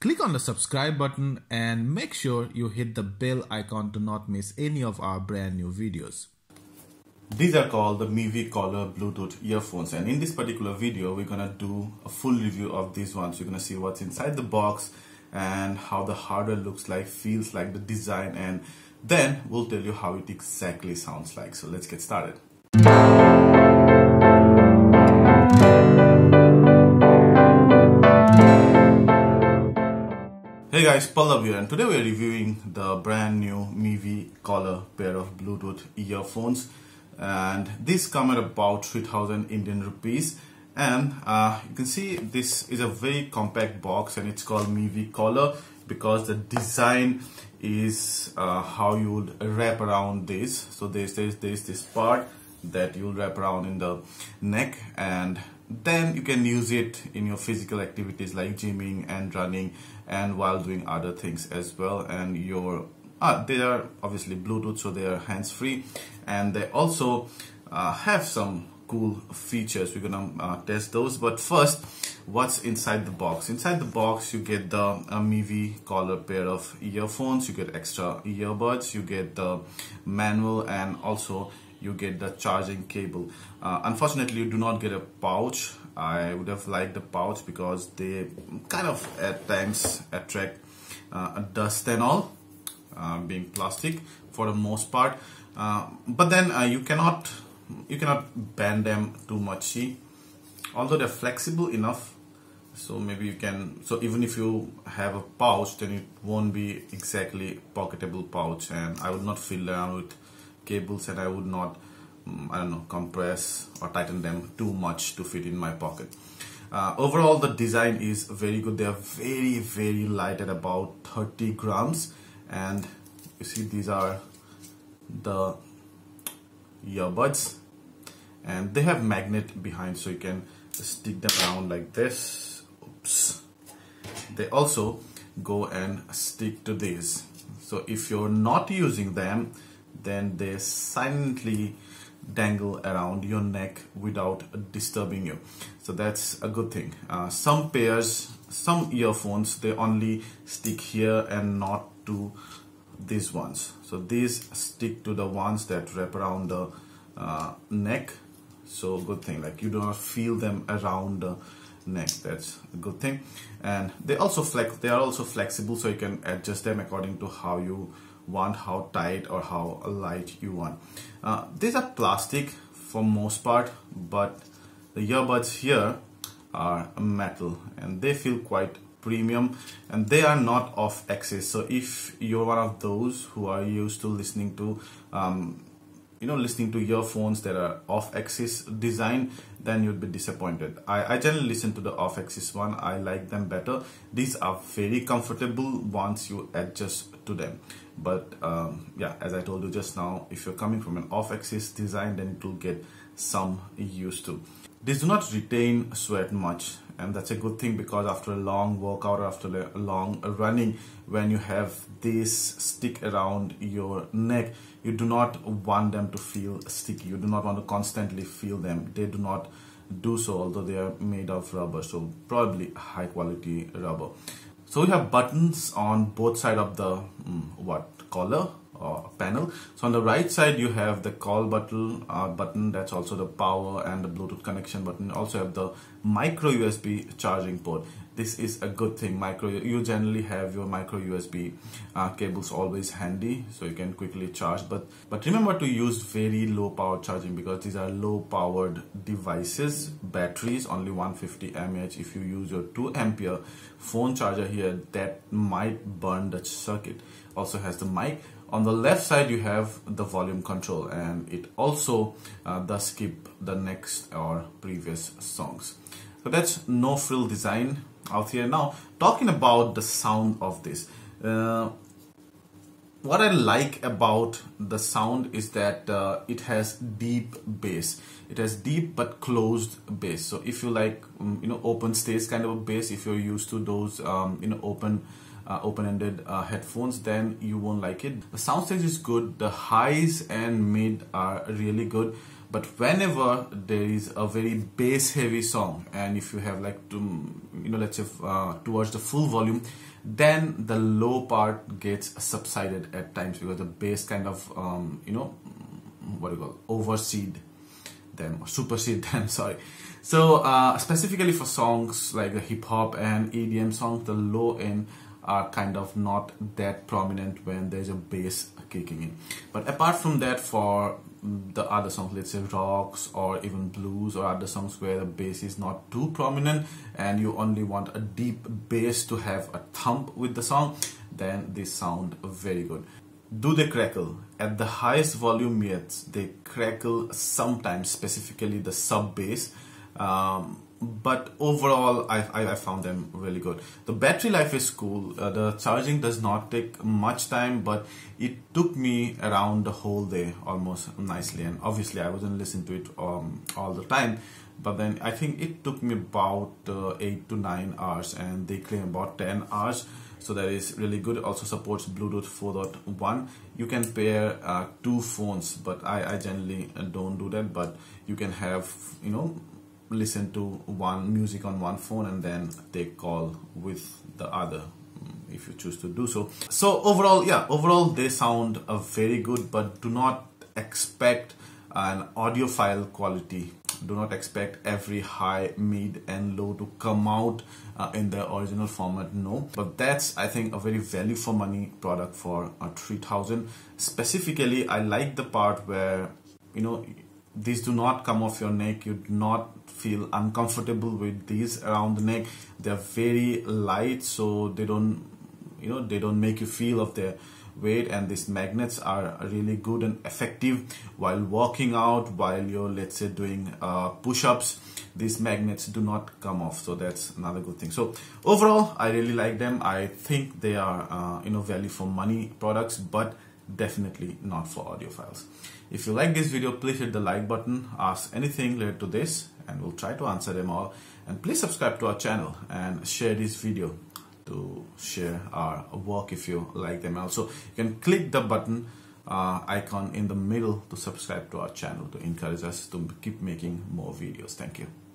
Click on the subscribe button and make sure you hit the bell icon to not miss any of our brand new videos. These are called the Mivi Collar Bluetooth earphones, and in this particular video we're gonna do a full review of these ones. You're gonna see what's inside the box and how the hardware looks like, feels like, the design, and then we'll tell you how it exactly sounds like. So let's get started. Hey guys, Pallav here, and today we're reviewing the brand new Mivi Collar pair of Bluetooth earphones, and these come at about 3000 Indian rupees. And you can see this is a very compact box, and it's called Mivi Collar because the design is how you would wrap around this. So there's this part that you'll wrap around in the neck, and then you can use it in your physical activities like gymming and running, and while doing other things as well. And they are obviously Bluetooth, so they are hands-free, and they also have some cool features. We're gonna test those, but first, what's inside the box? Inside the box you get the Mivi Collar pair of earphones, you get extra earbuds, you get the manual, and also you get the charging cable. Unfortunately, you do not get a pouch. I would have liked the pouch because they kind of at times attract dust and all, being plastic for the most part. But then you cannot bend them too much. See, although they're flexible enough, so maybe you can. So even if you have a pouch, then it won't be exactly pocketable pouch, and I would not fill around with cables, and I would not compress or tighten them too much to fit in my pocket. Overall, the design is very good. They are very light at about 30 grams, and you see these are the earbuds, and they have magnet behind, so you can stick them around like this. Oops. They also go and stick to this, so if you're not using them, then they silently dangle around your neck without disturbing you. So that's a good thing. Some earphones, they only stick here and not to these ones. So these stick to the ones that wrap around the neck. So good thing, like you do not feel them around the neck. That's a good thing. And they are also flexible, so you can adjust them according to how you want, how tight or how light you want. These are plastic for most part, but the earbuds here are metal, and they feel quite premium, and they are not off axis. So if you're one of those who are used to listening to earphones that are off axis design, then you'd be disappointed. I generally listen to the off axis one. I like them better. These are very comfortable once you adjust to them. But yeah, as I told you just now, if you're coming from an off axis design, then it will get some used to. These do not retain sweat much, and that's a good thing, because after a long workout or after a long running, when you have this stick around your neck, you do not want them to feel sticky. You do not want to constantly feel them. They do not do so, although they are made of rubber, so probably high quality rubber. So we have buttons on both sides of the collar or panel. So on the right side you have the call button, that's also the power and the Bluetooth connection button. You also have the micro USB charging port. This is a good thing. You generally have your micro USB cables always handy, so you can quickly charge. But remember to use very low power charging, because these are low powered devices. Batteries only 150 mAh. If you use your 2 ampere phone charger here, that might burn the circuit. Also has the mic. On the left side you have the volume control, and it also does skip the next or previous songs. So that's no frill design out here. Now talking about the sound of this, what I like about the sound is that it has deep bass. It has deep but closed bass. So if you like open stage kind of a bass, if you're used to those open-ended headphones, then you won't like it. The sound stage is good. The highs and mid are really good. But whenever there is a very bass heavy song, and if you have like let's say towards the full volume, then the low part gets subsided at times because the bass kind of what do you call, oversede them or supersede them, sorry. So specifically for songs like the hip hop and EDM songs, the low end are kind of not that prominent when there's a bass kicking in. But apart from that, for the other songs, let's say rocks or even blues or other songs where the bass is not too prominent and you only want a deep bass to have a thump with the song, then they sound very good. Do they crackle? At the highest volume, yes, they crackle sometimes, specifically the sub bass. But overall, I found them really good. The battery life is cool. The charging does not take much time, but it took me around the whole day almost nicely. And obviously, I wasn't listening to it all the time. But then I think it took me about 8 to 9 hours, and they claim about 10 hours. So that is really good. It also supports Bluetooth 4.1. You can pair two phones, but I generally don't do that. But you can have, listen to one music on one phone and then take call with the other if you choose to do so. So overall they sound very good, but do not expect an audiophile quality. Do not expect every high, mid and low to come out in their original format, no. But that's, I think, a very value for money product for 3000. Specifically, I like the part where these do not come off your neck. You do not feel uncomfortable with these around the neck. They're very light, so they don't make you feel of their weight, and these magnets are really good and effective while walking out, while you're, let's say, doing push-ups. These magnets do not come off, so that's another good thing. So overall, I really like them. I think they are value for money products, but definitely not for audiophiles. If you like this video, please hit the like button, ask anything related to this, and we'll try to answer them all. And please subscribe to our channel and share this video to share our work if you like them. Also, you can click the button icon in the middle to subscribe to our channel to encourage us to keep making more videos. Thank you.